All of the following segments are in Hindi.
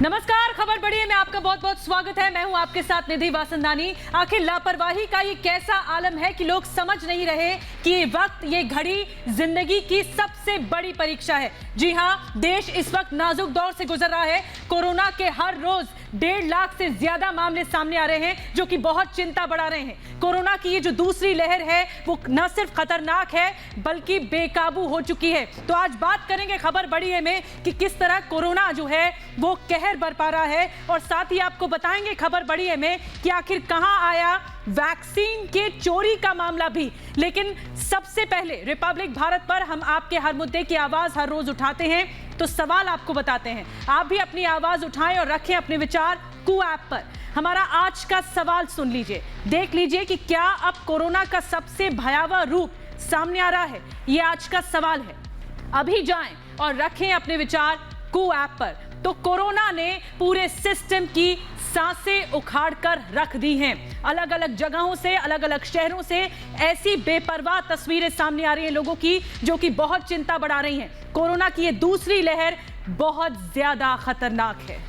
नमस्कार, खबर बढ़िया में आपका बहुत बहुत स्वागत है। मैं हूं आपके साथ निधि वासंदानी। आखिर लापरवाही का ये कैसा आलम है कि लोग समझ नहीं रहे कि ये वक्त, ये घड़ी जिंदगी की सबसे बड़ी परीक्षा है। जी हां, देश इस वक्त नाजुक दौर से गुजर रहा है। कोरोना के हर रोज 1.5 लाख से ज्यादा मामले सामने आ रहे हैं, जो कि बहुत चिंता बढ़ा रहे हैं। कोरोना की ये जो दूसरी लहर है वो न सिर्फ खतरनाक है बल्कि बेकाबू हो चुकी है। तो आज बात करेंगे खबर बढ़िया में कि किस तरह कोरोना जो है वो कहर बरपा रहा है, और साथ ही आपको बताएंगे खबर बढ़िया में कि आखिर कहां आया वैक्सीन के चोरी का मामला भी। लेकिन सबसे पहले रिपब्लिक भारत पर हम आपके हर मुद्दे की आवाज हर रोज उठाते हैं, तो सवाल आपको बताते हैं। आप भी अपनी आवाज उठाएं और रखें अपने विचार कू ऐप पर। हमारा आज का सवाल सुन लीजिए, देख लीजिए कि क्या अब कोरोना का सबसे भयावह रूप सामने आ रहा है। ये आज का सवाल है। अभी जाएं और रखें अपने विचार कू ऐप पर। तो कोरोना ने पूरे सिस्टम की सांसें उखाड़ कर रख दी हैं। अलग अलग जगहों से, अलग अलग शहरों से ऐसी बेपरवाह तस्वीरें सामने आ रही हैं लोगों की, जो कि बहुत चिंता बढ़ा रही हैं। कोरोना की ये दूसरी लहर बहुत ज्यादा खतरनाक है।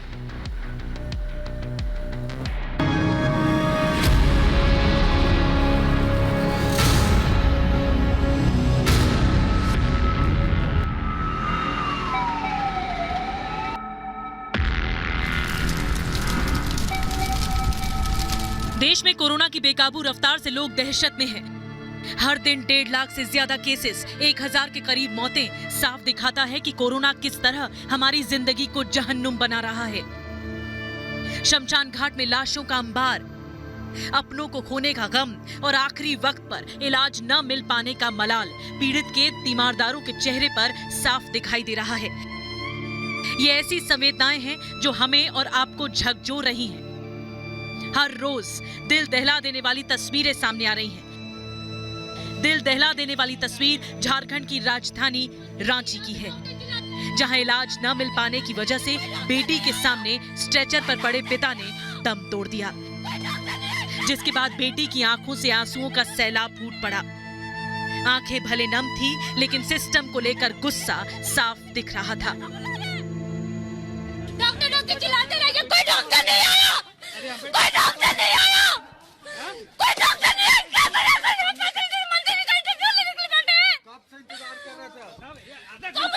देश में कोरोना की बेकाबू रफ्तार से लोग दहशत में हैं। हर दिन 1.5 लाख से ज्यादा केसेस, 1000 के करीब मौतें साफ दिखाता है कि कोरोना किस तरह हमारी जिंदगी को जहन्नुम बना रहा है। शमशान घाट में लाशों का अंबार, अपनों को खोने का गम और आखिरी वक्त पर इलाज न मिल पाने का मलाल पीड़ित के तीमारदारों के चेहरे पर साफ दिखाई दे रहा है। ये ऐसी संवेदनाएं हैं जो हमें और आपको झकझोर रही हैं। हर रोज दिल दहला देने वाली तस्वीरें सामने आ रही हैं। दिल दहला देने वाली तस्वीर झारखंड की राजधानी रांची की है, जहां इलाज न मिल पाने की वजह से बेटी के सामने स्ट्रेचर पर पड़े पिता ने दम तोड़ दिया, जिसके बाद बेटी की आंखों से आंसुओं का सैलाब फूट पड़ा। आंखें भले नम थी, लेकिन सिस्टम को लेकर गुस्सा साफ दिख रहा था। डॉक्टर डॉक्टर चिल्लाते रह गए, कोई डॉक्टर नहीं आया, कोई डॉक्टर नहीं आया, कोई डॉक्टर नहीं आया। क्या बड़ा मंदिर का इंटरव्यू लेने के लिए बैठे हैं। कब से इंतजार कर रहा था? कब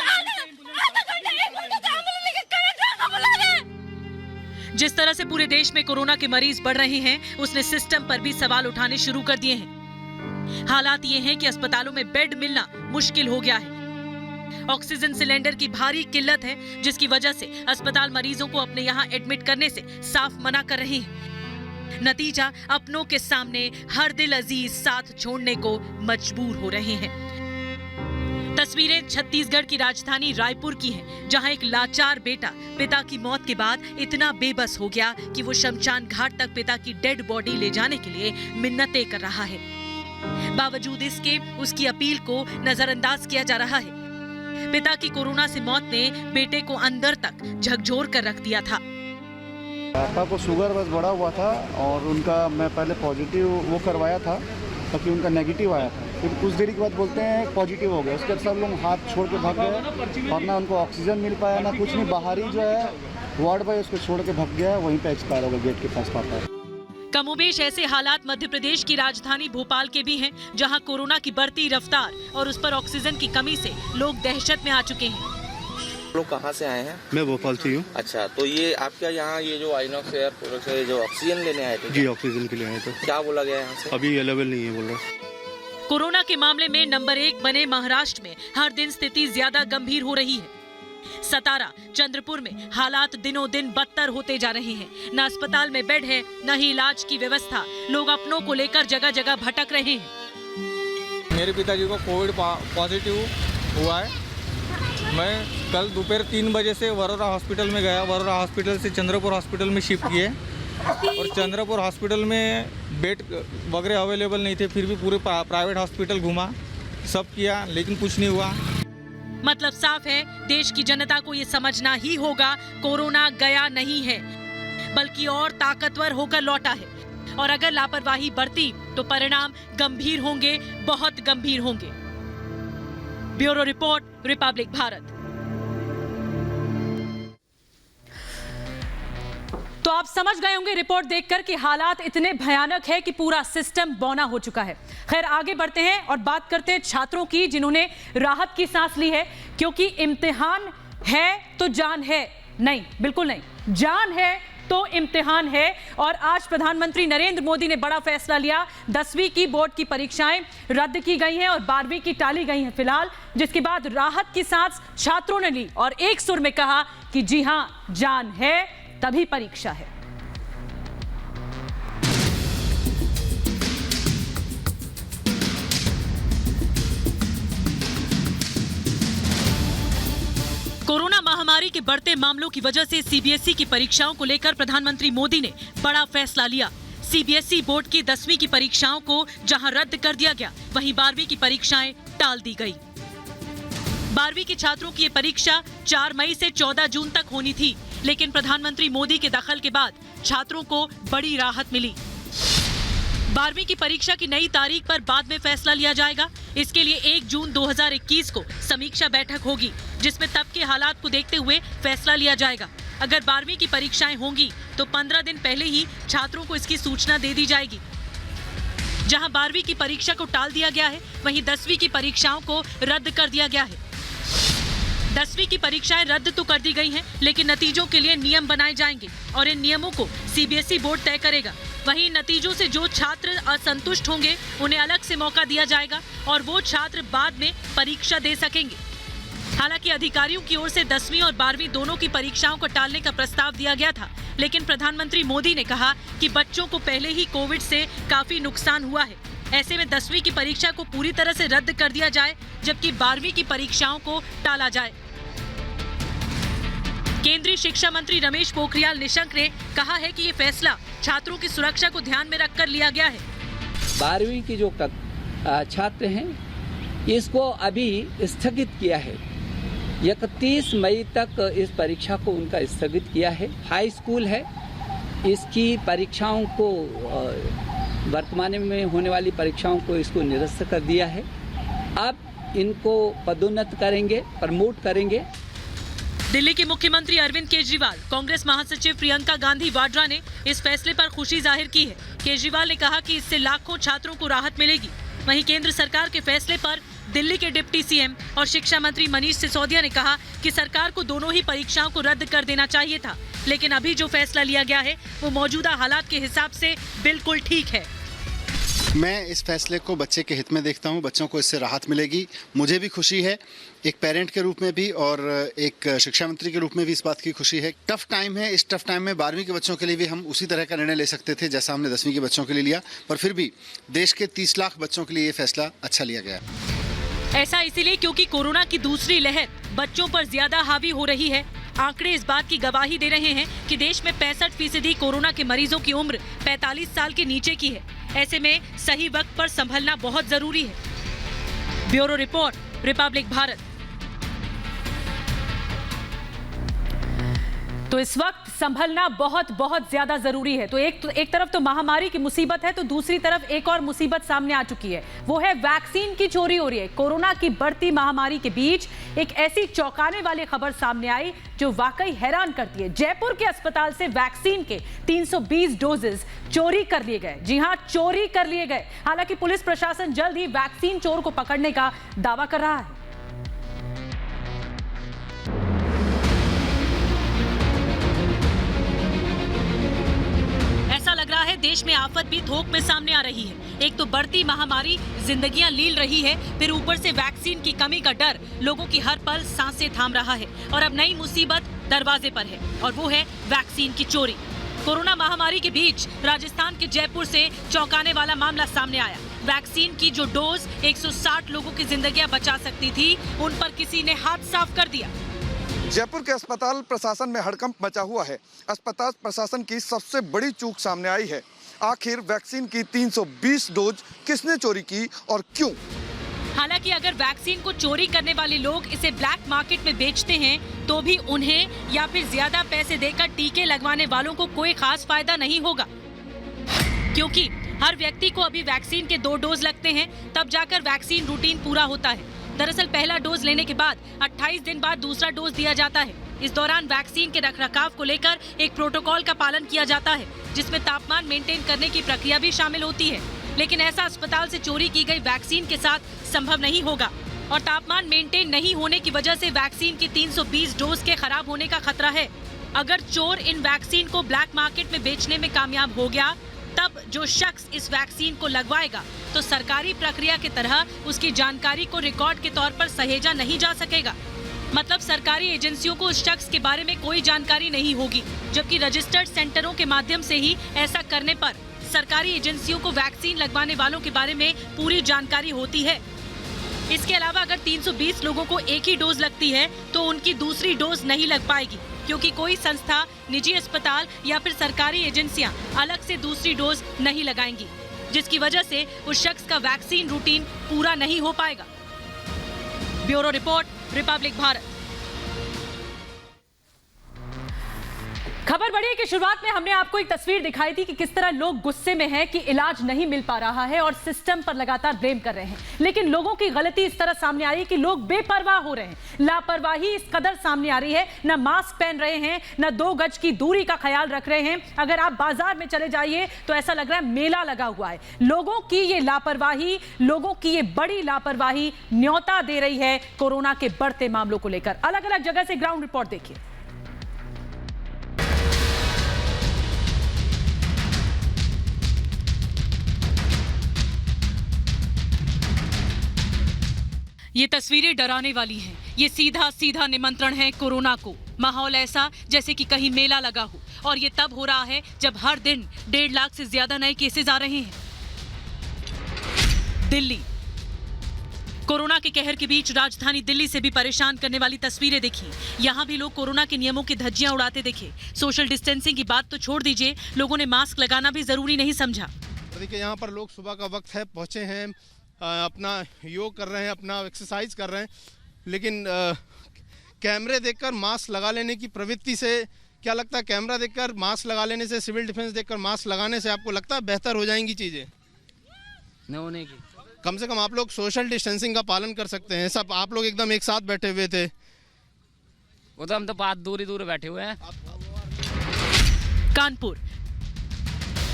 आधा घंटा एक घंटा से एम्बुलेंस लेके कहाँ बुला रहे? जिस तरह से पूरे देश में कोरोना के मरीज बढ़ रहे हैं, उसने सिस्टम पर भी सवाल उठाने शुरू कर दिए हैं। हालात ये हैं कि अस्पतालों में बेड मिलना मुश्किल हो गया है। ऑक्सीजन सिलेंडर की भारी किल्लत है, जिसकी वजह से अस्पताल मरीजों को अपने यहाँ एडमिट करने से साफ मना कर रहे हैं। नतीजा, अपनों के सामने हर दिल अजीज साथ छोड़ने को मजबूर हो रहे हैं। तस्वीरें छत्तीसगढ़ की राजधानी रायपुर की हैं, जहां एक लाचार बेटा पिता की मौत के बाद इतना बेबस हो गया कि वो शमशान घाट तक पिता की डेड बॉडी ले जाने के लिए मिन्नतें कर रहा है। बावजूद इसके उसकी अपील को नजरअंदाज किया जा रहा है। पिता की कोरोना से मौत ने बेटे को अंदर तक झकझोर कर रख दिया था। पापा को शुगर बस बढ़ा हुआ था और उनका मैं पहले पॉजिटिव वो करवाया था, ताकि उनका नेगेटिव आया था। फिर कुछ देरी के बाद बोलते हैं पॉजिटिव हो गया। उसके बाद सब लोग हाथ छोड़ के भाग गए और ना उनको ऑक्सीजन मिल पाया ना कुछ नहीं। बाहर ही जो है वार्ड बॉय उसको छोड़ के भाग गया, वहीं पे एक्सपायर हो गया गेट के पास पापा। कमोबेश ऐसे हालात मध्य प्रदेश की राजधानी भोपाल के भी हैं, जहां कोरोना की बढ़ती रफ्तार और उस पर ऑक्सीजन की कमी से लोग दहशत में आ चुके हैं। लोग कहाँ से आए हैं? मैं भोपाल से हूँ। अच्छा, तो ये आपका यहाँ ये जो आइनॉक्स एयरपोर्ट से जो ऑक्सीजन लेने आए थे? जी, ऑक्सीजन के लिए आए थे। क्या बोला गया यहाँ से? अभी अवेलेबल नहीं है बोल रहा। कोरोना के मामले में नंबर 1 बने महाराष्ट्र में हर दिन स्थिति ज्यादा गंभीर हो रही है। सतारा, चंद्रपुर में हालात दिनों दिन बदतर होते जा रहे हैं। न अस्पताल में बेड है, न ही इलाज की व्यवस्था। लोग अपनों को लेकर जगह जगह भटक रहे हैं। मेरे पिताजी को कोविड पॉजिटिव हुआ है। मैं कल दोपहर 3 बजे से वरोरा हॉस्पिटल में गया। वरोरा हॉस्पिटल से चंद्रपुर हॉस्पिटल में शिफ्ट किए और चंद्रपुर हॉस्पिटल में बेड वगैरह अवेलेबल नहीं थे। फिर भी पूरे प्राइवेट हॉस्पिटल घूमा, सब किया, लेकिन कुछ नहीं हुआ। मतलब साफ है, देश की जनता को ये समझना ही होगा, कोरोना गया नहीं है बल्कि और ताकतवर होकर लौटा है। और अगर लापरवाही बरती तो परिणाम गंभीर होंगे, बहुत गंभीर होंगे। Bureau report, Republic Bharat. तो आप समझ गए होंगे रिपोर्ट देखकर कि हालात इतने भयानक है कि पूरा सिस्टम बौना हो चुका है। खैर आगे बढ़ते हैं और बात करते हैं छात्रों की, जिन्होंने राहत की सांस ली है, क्योंकि इम्तिहान है तो जान है नहीं, बिल्कुल नहीं, जान है तो इम्तिहान है। और आज प्रधानमंत्री नरेंद्र मोदी ने बड़ा फैसला लिया। 10वीं की बोर्ड की परीक्षाएं रद्द की गई हैं और 12वीं की टाली गई हैं फिलहाल, जिसके बाद राहत की सांस छात्रों ने ली और एक सुर में कहा कि जी हां, जान है तभी परीक्षा है। कोरोना महामारी के बढ़ते मामलों की वजह से सीबीएसई की परीक्षाओं को लेकर प्रधानमंत्री मोदी ने बड़ा फैसला लिया। सीबीएसई बोर्ड की 10वीं की परीक्षाओं को जहां रद्द कर दिया गया, वहीं 12वीं की परीक्षाएं टाल दी गई। 12वीं के छात्रों की ये परीक्षा 4 मई से 14 जून तक होनी थी, लेकिन प्रधानमंत्री मोदी के दखल के बाद छात्रों को बड़ी राहत मिली। 12वीं की परीक्षा की नई तारीख पर बाद में फैसला लिया जाएगा। इसके लिए 1 जून 2021 को समीक्षा बैठक होगी, जिसमें तब के हालात को देखते हुए फैसला लिया जाएगा। अगर 12वीं की परीक्षाएं होंगी तो 15 दिन पहले ही छात्रों को इसकी सूचना दे दी जाएगी। जहां 12वीं की परीक्षा को टाल दिया गया है, वहीं 10वीं की परीक्षाओं को रद्द कर दिया गया है। 10वीं की परीक्षाएं रद्द तो कर दी गई हैं, लेकिन नतीजों के लिए नियम बनाए जाएंगे और इन नियमों को सीबीएसई बोर्ड तय करेगा। वहीं नतीजों से जो छात्र असंतुष्ट होंगे उन्हें अलग से मौका दिया जाएगा और वो छात्र बाद में परीक्षा दे सकेंगे। हालांकि अधिकारियों की ओर से 10वीं और 12वीं दोनों की परीक्षाओं को टालने का प्रस्ताव दिया गया था, लेकिन प्रधानमंत्री मोदी ने कहा कि बच्चों को पहले ही कोविड से काफी नुकसान हुआ है। ऐसे में 10वीं की परीक्षा को पूरी तरह से रद्द कर दिया जाए, जबकि 12वीं की परीक्षाओं को टाला जाए। केंद्रीय शिक्षा मंत्री रमेश पोखरियाल निशंक ने कहा है कि ये फैसला छात्रों की सुरक्षा को ध्यान में रखकर लिया गया है। 12वीं की जो छात्र हैं, इसको अभी स्थगित किया है। 31 मई तक इस परीक्षा को उनका स्थगित किया है। हाई स्कूल है, इसकी परीक्षाओं को वर्तमान में होने वाली परीक्षाओं को इसको निरस्त कर दिया है। अब इनको पदोन्नत करेंगे, प्रमोट करेंगे। दिल्ली के मुख्यमंत्री अरविंद केजरीवाल, कांग्रेस महासचिव प्रियंका गांधी वाड्रा ने इस फैसले पर खुशी जाहिर की है। केजरीवाल ने कहा कि इससे लाखों छात्रों को राहत मिलेगी। वहीं केंद्र सरकार के फैसले पर दिल्ली के डिप्टी सीएम और शिक्षा मंत्री मनीष सिसोदिया ने कहा कि सरकार को दोनों ही परीक्षाओं को रद्द कर देना चाहिए था, लेकिन अभी जो फैसला लिया गया है वो मौजूदा हालात के हिसाब से बिल्कुल ठीक है। मैं इस फैसले को बच्चे के हित में देखता हूं। बच्चों को इससे राहत मिलेगी। मुझे भी खुशी है, एक पेरेंट के रूप में भी और एक शिक्षा मंत्री के रूप में भी इस बात की खुशी है। टफ टाइम है, इस टफ टाइम में 12वीं के बच्चों के लिए भी हम उसी तरह का निर्णय ले सकते थे जैसा हमने 10वीं के बच्चों के लिए लिया, पर फिर भी देश के 30 लाख बच्चों के लिए ये फैसला अच्छा लिया गया। ऐसा इसीलिए क्योंकि कोरोना की दूसरी लहर बच्चों पर ज्यादा हावी हो रही है। आंकड़े इस बात की गवाही दे रहे हैं कि देश में 65% कोरोना के मरीजों की उम्र 45 साल के नीचे की है। ऐसे में सही वक्त पर संभलना बहुत जरूरी है। Bureau report, Republic Bharat. तो इस वक्त संभलना बहुत बहुत ज्यादा जरूरी है। तो एक तरफ तो महामारी की मुसीबत है, तो दूसरी तरफ एक और मुसीबत सामने आ चुकी है, वो है वैक्सीन की चोरी हो रही है। कोरोना की बढ़ती महामारी के बीच एक ऐसी चौंकाने वाली खबर सामने आई जो वाकई हैरान करती है। जयपुर के अस्पताल से वैक्सीन के 320 डोजेस चोरी कर लिए गए। जी हां, चोरी कर लिए गए। हालांकि पुलिस प्रशासन जल्द ही वैक्सीन चोर को पकड़ने का दावा कर रहा है। ऐसा लग रहा है देश में आफत भी थोक में सामने आ रही है। एक तो बढ़ती महामारी जिंदगियां लील रही है, फिर ऊपर से वैक्सीन की कमी का डर लोगों की हर पल सांसें थाम रहा है और अब नई मुसीबत दरवाजे पर है और वो है वैक्सीन की चोरी। कोरोना महामारी के बीच राजस्थान के जयपुर से चौंकाने वाला मामला सामने आया। वैक्सीन की जो डोज 160 लोगों की जिंदगियां बचा सकती थी, उन पर किसी ने हाथ साफ कर दिया। जयपुर के अस्पताल प्रशासन में हड़कंप मचा हुआ है। अस्पताल प्रशासन की सबसे बड़ी चूक सामने आई है। आखिर वैक्सीन की 320 डोज किसने चोरी की और क्यों? हालांकि अगर वैक्सीन को चोरी करने वाले लोग इसे ब्लैक मार्केट में बेचते हैं तो भी उन्हें या फिर ज्यादा पैसे देकर टीके लगवाने वालों को कोई खास फायदा नहीं होगा, क्योंकि हर व्यक्ति को अभी वैक्सीन के 2 डोज लगते हैं, तब जाकर वैक्सीन रूटीन पूरा होता है। दरअसल पहला डोज लेने के बाद 28 दिन बाद दूसरा डोज दिया जाता है। इस दौरान वैक्सीन के रखरखाव को लेकर एक प्रोटोकॉल का पालन किया जाता है, जिसमें तापमान मेंटेन करने की प्रक्रिया भी शामिल होती है। लेकिन ऐसा अस्पताल से चोरी की गई वैक्सीन के साथ संभव नहीं होगा और तापमान मेंटेन नहीं होने की वजह से वैक्सीन की 320 डोज के खराब होने का खतरा है। अगर चोर इन वैक्सीन को ब्लैक मार्केट में बेचने में कामयाब हो गया, तब जो शख्स इस वैक्सीन को लगवाएगा तो सरकारी प्रक्रिया की तरह उसकी जानकारी को रिकॉर्ड के तौर पर सहेजा नहीं जा सकेगा। मतलब सरकारी एजेंसियों को उस शख्स के बारे में कोई जानकारी नहीं होगी, जबकि रजिस्टर्ड सेंटरों के माध्यम से ही ऐसा करने पर सरकारी एजेंसियों को वैक्सीन लगवाने वालों के बारे में पूरी जानकारी होती है। इसके अलावा अगर 320 लोगों को एक ही डोज लगती है तो उनकी दूसरी डोज नहीं लग पाएगी, क्योंकि कोई संस्था, निजी अस्पताल या फिर सरकारी एजेंसियां अलग से दूसरी डोज नहीं लगाएंगी, जिसकी वजह से उस शख्स का वैक्सीन रूटीन पूरा नहीं हो पाएगा। Bureau report, Republic Bharat. खबर बढ़ी कि शुरुआत में हमने आपको एक तस्वीर दिखाई थी कि किस तरह लोग गुस्से में हैं कि इलाज नहीं मिल पा रहा है और सिस्टम पर लगातार ब्लेम कर रहे हैं। लेकिन लोगों की गलती इस तरह सामने आई कि लोग बेपरवाह हो रहे हैं। लापरवाही इस कदर सामने आ रही है, न मास्क पहन रहे हैं, न 2 गज की दूरी का ख्याल रख रहे हैं। अगर आप बाजार में चले जाइए तो ऐसा लग रहा है मेला लगा हुआ है। लोगों की ये लापरवाही, लोगों की ये बड़ी लापरवाही न्योता दे रही है कोरोना के बढ़ते मामलों को लेकर। अलग अलग जगह से ग्राउंड रिपोर्ट देखिए। ये तस्वीरें डराने वाली हैं। ये सीधा सीधा निमंत्रण है कोरोना को। माहौल ऐसा जैसे कि कहीं मेला लगा हो, और ये तब हो रहा है जब हर दिन 1.5 लाख से ज्यादा नए केसेस आ रहे हैं। दिल्ली, कोरोना के कहर के बीच राजधानी दिल्ली से भी परेशान करने वाली तस्वीरें देखी। यहाँ भी लोग कोरोना के नियमों की धज्जियां उड़ाते दिखे। सोशल डिस्टेंसिंग की बात तो छोड़ दीजिए, लोगों ने मास्क लगाना भी जरूरी नहीं समझा। देखिए, यहाँ पर लोग सुबह का वक्त है, पहुंचे हैं, अपना योग कर रहे हैं, अपना एक्सरसाइज कर रहे हैं, लेकिन कैमरे देखकर मास्क लगा लेने की प्रवृत्ति से क्या लगता है, कैमरा देखकर मास्क लगा लेने से, सिविल डिफेंस देखकर मास्क लगाने से आपको लगता है बेहतर हो जाएंगी चीज़ें? नहीं होने की। कम से कम आप लोग सोशल डिस्टेंसिंग का पालन कर सकते हैं। सब आप लोग एकदम एक साथ बैठे हुए थे। वो तो हम तो बात दूर दूर बैठे हुए हैं।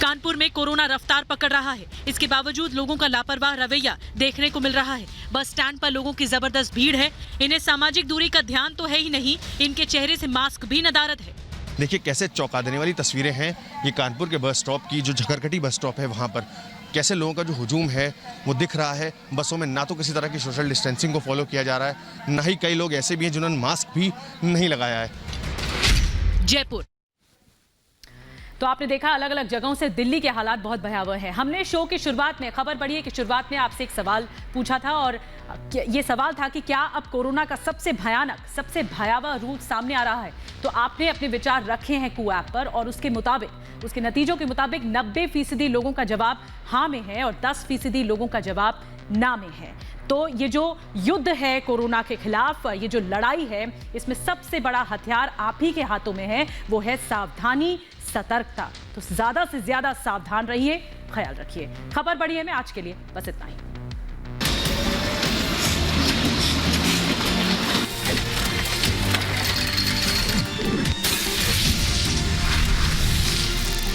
कानपुर में कोरोना रफ्तार पकड़ रहा है। इसके बावजूद लोगों का लापरवाह रवैया देखने को मिल रहा है। बस स्टैंड पर लोगों की जबरदस्त भीड़ है। इन्हें सामाजिक दूरी का ध्यान तो है ही नहीं, इनके चेहरे से मास्क भी नदारद है। देखिए कैसे चौंका देने वाली तस्वीरें हैं ये कानपुर के बस स्टॉप की, जो झकरकटी बस स्टॉप है वहाँ पर कैसे लोगों का जो हुजूम है वो दिख रहा है। बसों में ना तो किसी तरह की सोशल डिस्टेंसिंग को फॉलो किया जा रहा है, ना ही कई लोग ऐसे भी हैं जिन्होंने मास्क भी नहीं लगाया है। जयपुर, तो आपने देखा अलग अलग जगहों से दिल्ली के हालात बहुत भयावह हैं। हमने शो की शुरुआत में, खबर बढ़ी है कि शुरुआत में आपसे एक सवाल पूछा था, और ये सवाल था कि क्या अब कोरोना का सबसे भयानक, सबसे भयावह रूप सामने आ रहा है? तो आपने अपने विचार रखे हैं कू ऐप पर, और उसके मुताबिक, उसके नतीजों के मुताबिक 90% लोगों का जवाब हाँ में है और 10% लोगों का जवाब ना में है। तो ये जो युद्ध है कोरोना के खिलाफ, ये जो लड़ाई है, इसमें सबसे बड़ा हथियार आप ही के हाथों में है, वो है सावधानी, सतर्कता। तो ज्यादा से ज्यादा सावधान रहिए, ख्याल रखिए। खबर बढ़ी है में आज के लिए बस इतना ही।